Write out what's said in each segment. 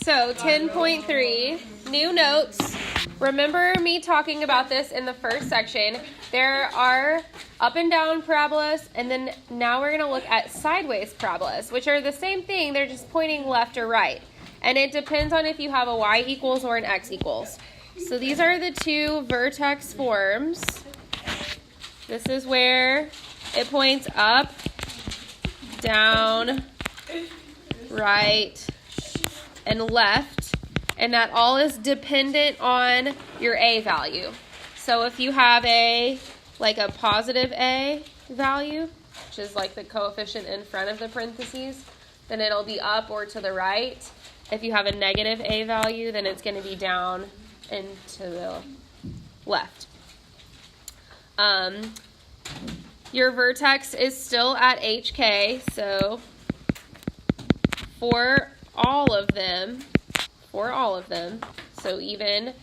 So 10.3, new notes. Remember me talking about this in the first section. There are up and down parabolas, and then now we're going to look at sideways parabolas, which are the same thing. They're just pointing left or right. And it depends on if you have a y equals or an x equals. So these are the two vertex forms. This is where it points up, down, right, and left. And that all is dependent on your a value. So if you have a positive a value, which is like the coefficient in front of the parentheses, then it'll be up or to the right. If you have a negative a value, then it's going to be down and to the left. Your vertex is still at HK, so for all of them, so even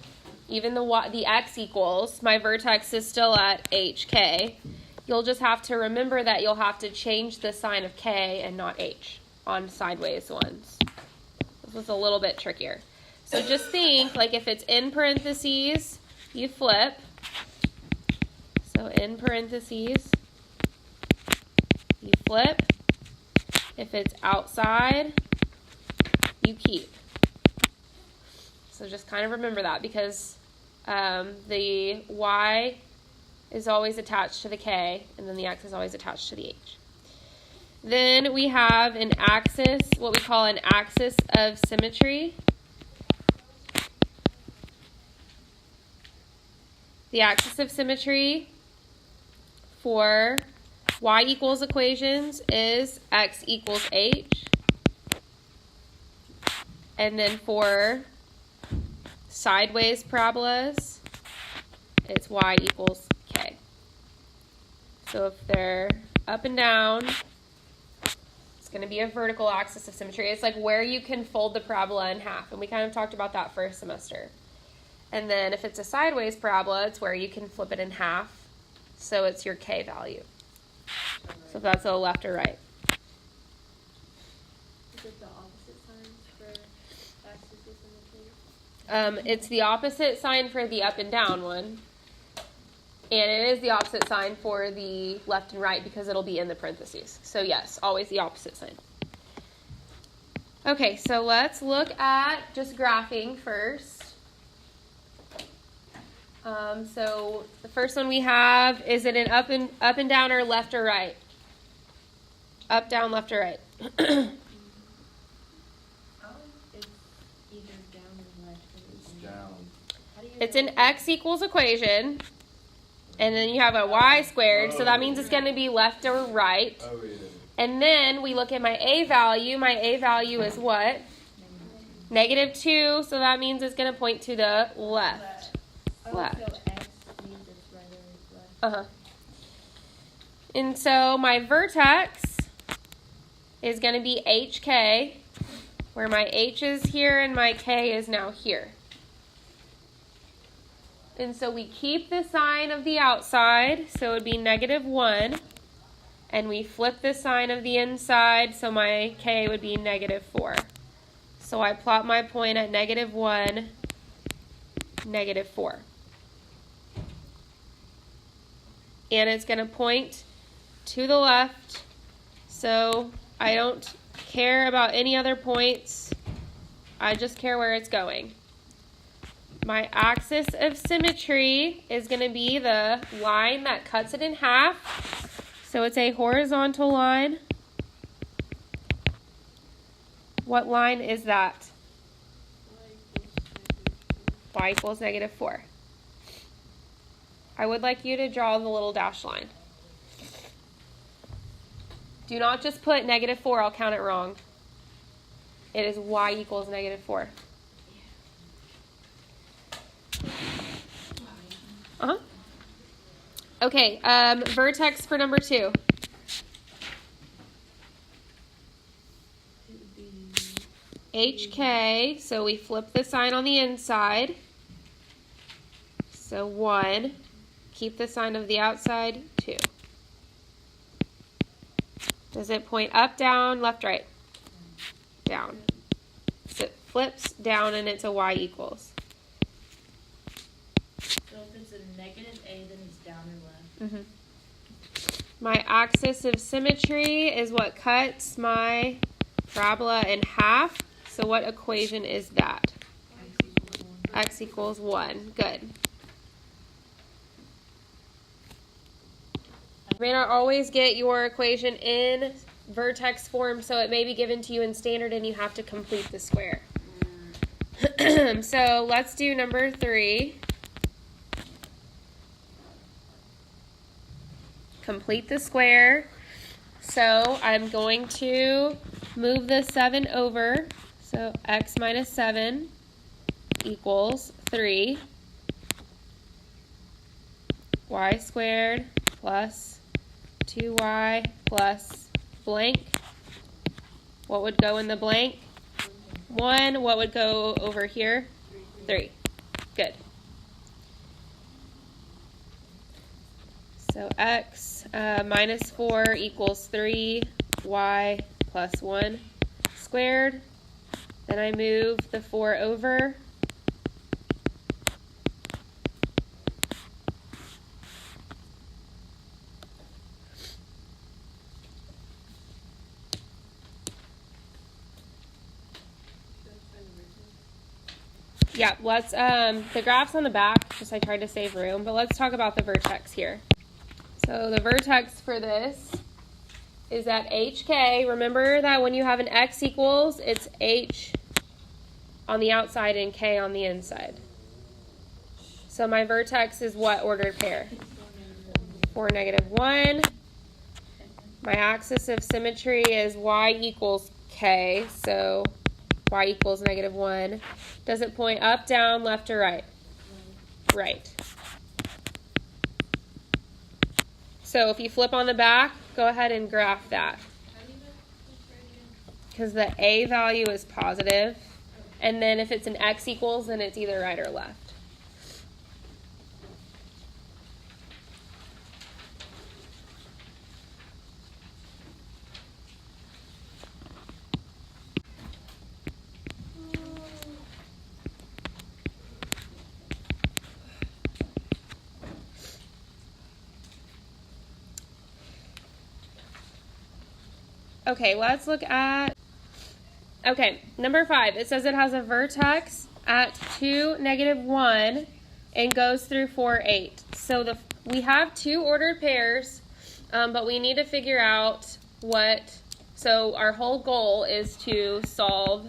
the x equals, my vertex is still at HK. You'll just have to remember that you'll have to change the sign of K and not H on sideways ones. This was a little bit trickier. So just think, like if it's in parentheses, you flip. So in parentheses, you flip. If it's outside, you keep. So just kind of remember that, because the y is always attached to the k, and then the x is always attached to the h. Then we have an axis, what we call an axis of symmetry. The axis of symmetry for y equals equations is x equals h. And then for sideways parabolas, it's y equals k. So if they're up and down, it's going to be a vertical axis of symmetry. It's like where you can fold the parabola in half, and we kind of talked about that first semester. And then if it's a sideways parabola, it's where you can flip it in half, so it's your k value. So if that's a left or right. Is it the opposite signs for axis of symmetry? It's the opposite sign for the up and down one. And it is the opposite sign for the left and right because it'll be in the parentheses. So yes, always the opposite sign. Okay, so let's look at just graphing first. So the first one we have, is it an up and down or left or right? Up, down, left, or right? It's either down or left. It's down. It's an x equals equation, and then you have a y squared, so that means it's going to be left or right. Oh, yeah. And then we look at my a value. My a value is what? -2, so that means it's going to point to the left. Left. So x means it's right or left. Uh-huh. And so my vertex is going to be HK, where my H is here and my K is now here. And so we keep the sign of the outside, so it would be -1. And we flip the sign of the inside, so my K would be -4. So I plot my point at -1, -4. And it's going to point to the left, so I don't care about any other points. I just care where it's going. My axis of symmetry is going to be the line that cuts it in half. So it's a horizontal line. What line is that? Y equals -4. I would like you to draw the little dash line. Do not just put -4, I'll count it wrong. It is y equals -4. Uh-huh. Okay, vertex for number 2. HK, so we flip the sign on the inside. So 1, keep the sign of the outside, 2. Does it point up, down, left, right? Down. So flips down and it's a y equals. So if it's a negative a, then it's down or left. My axis of symmetry is what cuts my parabola in half. So what equation is that? X equals 1. Good. You may not always get your equation in vertex form, so it may be given to you in standard and you have to complete the square. So let's do number 3. Complete the square. So I'm going to move the 7 over. So x minus 7 equals 3. Y squared plus 2y plus blank. What would go in the blank? 1. What would go over here? 3. Good. So x minus 4 equals 3, y plus 1 squared. Then I move the 4 over. Yeah, let's, the graph's on the back, just I tried to save room, but let's talk about the vertex here. So the vertex for this is at HK. Remember that when you have an X equals, it's H on the outside and K on the inside. So my vertex is what ordered pair? 4, negative 1. My axis of symmetry is Y equals K, so Y equals negative 1. Does it point up, down, left, or right? Right. So if you flip on the back, go ahead and graph that. Because the A value is positive, and then if it's an X equals, then it's either right or left. Okay, let's look at, number 5. It says it has a vertex at 2, negative 1, and goes through 4, 8. So we have 2 ordered pairs, but we need to figure out so our whole goal is to solve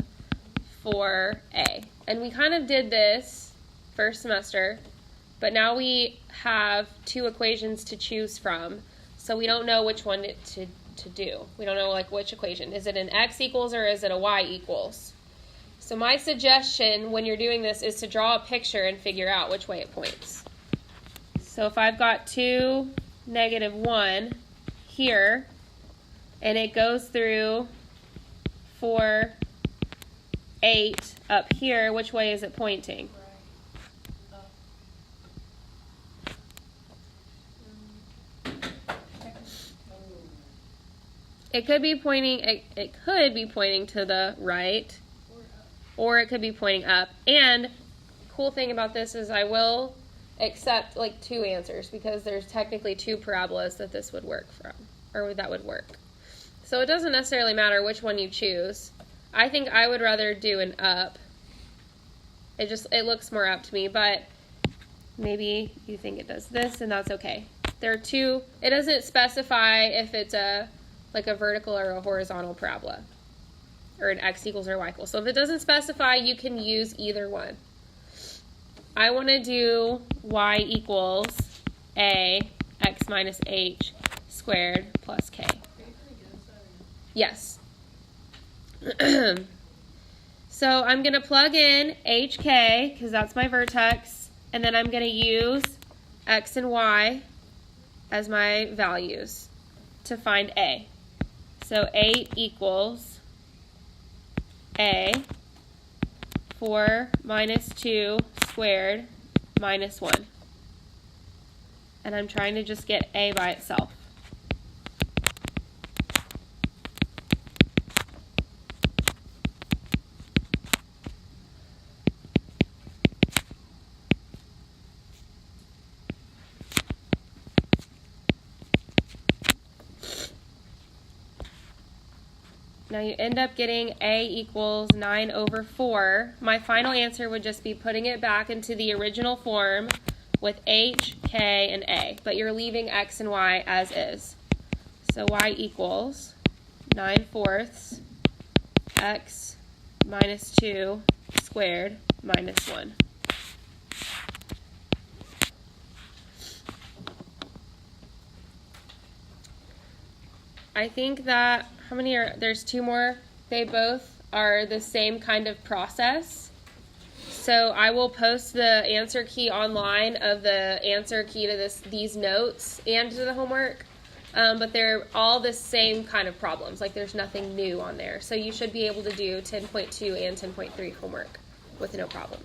for A. And we kind of did this first semester, but now we have 2 equations to choose from, so we don't know which one to do. We don't know which equation. Is it an X equals or is it a Y equals? So my suggestion when you're doing this is to draw a picture and figure out which way it points. So if I've got 2, negative 1 here, and it goes through 4, 8 up here, which way is it pointing? It could be pointing to the right, or it could be pointing up. And cool thing about this is I will accept 2 answers because there's technically 2 parabolas that this would work from, or that would work. So it doesn't necessarily matter which one you choose. I think I would rather do an up. It looks more up to me, but maybe you think it does this, and that's okay. There are 2. It doesn't specify if it's a vertical or a horizontal parabola, or an X equals or Y equals. So if it doesn't specify, you can use either one. I want to do Y equals A X minus H squared plus K. Yes. So I'm going to plug in HK, because that's my vertex, and then I'm going to use X and Y as my values to find A. So 8 equals A, 4 minus 2 squared minus 1. And I'm trying to just get A by itself. Now you end up getting A equals 9 over 4. My final answer would just be putting it back into the original form with H, K, and A. But you're leaving X and Y as is. So Y equals 9/4 X minus 2 squared minus 1. I think that, how many are, there's 2 more. They both are the same kind of process. So I will post the answer key online of the answer key to these notes and to the homework. But they're all the same kind of problems. Like there's nothing new on there. So you should be able to do 10.2 and 10.3 homework with no problem.